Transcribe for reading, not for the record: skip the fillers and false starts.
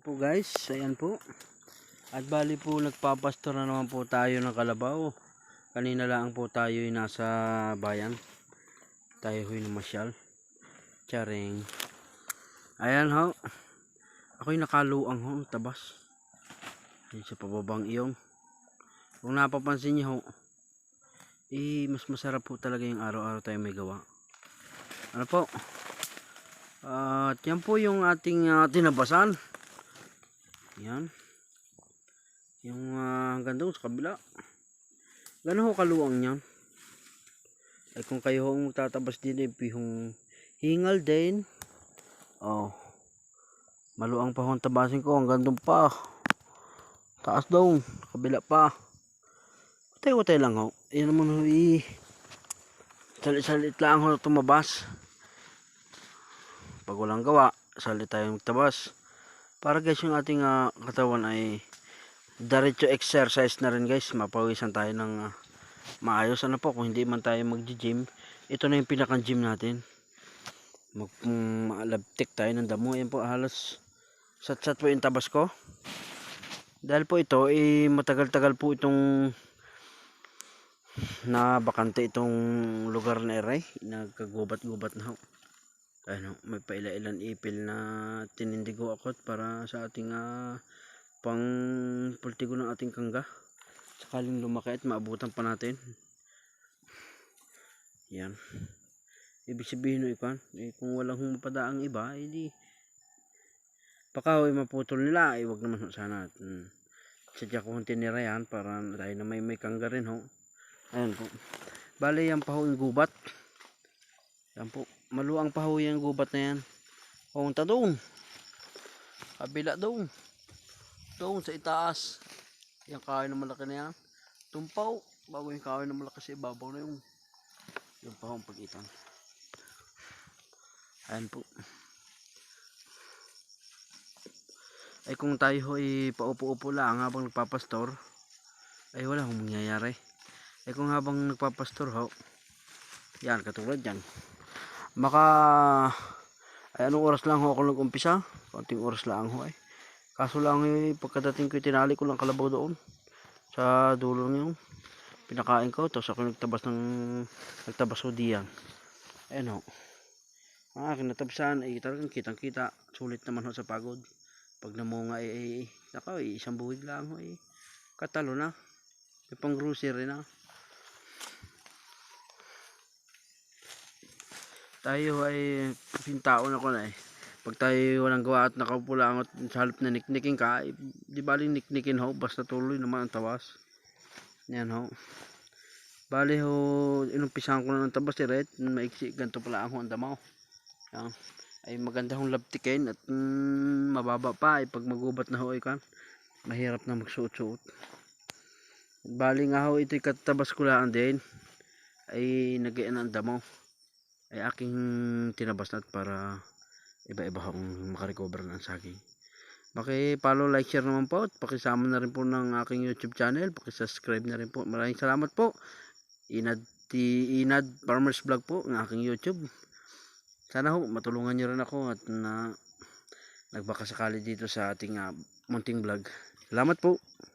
Po guys, ayan po. At bali po nagpapastor na naman po tayo ng kalabaw. Kanina lang po tayo nasa bayan. Tayo huy namasyal. Charing. Ayan ho. Ako'y nakaluang ho, tabas. Ayan sa pababang iyong. Kung napapansin niyo ho, mas masarap po talaga yung araw-araw tayo may gawa. Ano po? At yan po yung ating tinabasan. Yan. Yung hanggang doon sa kabila. Gano'n ho kaluang yan. Ay kung kayo ho tatabas din yung hingal din. Oh. Maluang pa ho ang tabasin ko hanggang doon pa. Taas doon. Kabila pa. Utay-utay lang ho. Yan naman ho salit-salit lang ho tumabas. Pag walang gawa, salit tayong tabas. Para guys yung ating katawan ay diretso exercise na rin guys. Mapawisan tayo ng maayos. Ano po kung hindi man tayo mag-gym, ito na yung pinakang gym natin. Malabtik tayo ng damo. Ayan po halos sat-sat po yung tabas ko. Dahil po ito matagal-tagal po itong nabakante itong lugar na ere. Nagkagubat-gubat na ho. Ano, may paila-ilan ipil na tinindigo ako para sa ating pang pultigo ng ating kangga. Sakaling lumaki at maabutan pa natin. Yan. Ibig sabihin no ikan, kung walang humapadaang iba, hindi pakahoy maputol nila, wag naman sana. Sadya ko tinira yan para tayo na may kangga rin ho. Ayan po. Bale yan pa ho yung gubat. Yan po. Maluang pa ho yung gubat na yan. Punta doon. Kabila doon. Doon sa itaas. Yung kahoy na malaki na yan. Tumpaw. Bago yung kahoy na malaki sa ibabaw na yung pa ho ang pagitan. Ayan po. Ay kung tayo ho paupo-upo lang habang nagpapastor, ay wala hong mangyayari. Ay kung habang nagpapastor ho, yan katulad yan. Ay anong oras lang ho ako nag-umpisa? Konting oras lang ho ay. Kaso lang pagkadating ko tinali ko lang kalabaw doon sa dulo niyo. Pinakain ko tapos ako nagtabas ho diyan. Ayan ho. Ang aking natabsan ay talagang kitang-kita. Sulit naman ho sa pagod. Pag namunga isang buwig lang ho katalo na. Yung pang grocery na. Tayo ay pintaon ako na pag tayo walang gawa at nakaupo lang at sa halip na niknikin ka, di baling niknikin ho, basta tuloy naman ang tawas. Yan ho. Bali ho, inumpisahan ko na ng tabas red, maiksi, ganito pala ang damaw. Yan. Ay maganda hong labtikin at mababa pa, pag magubat na ho kan, mahirap na magsuot-suot. Bali nga ho, ito'y katabas ko lang din, ay nagian ang damaw. Ay aking tinabas na para iba-iba akong makarecover ng saging. Paki-follow, like, share naman po at pakisama na rin po ng aking YouTube channel, paki-subscribe na rin po. Maraming salamat po. Inad Farmers Vlog po ng aking YouTube. Sana ho matulungan niyo rin ako at nagbaka sakali dito sa ating munting vlog. Salamat po.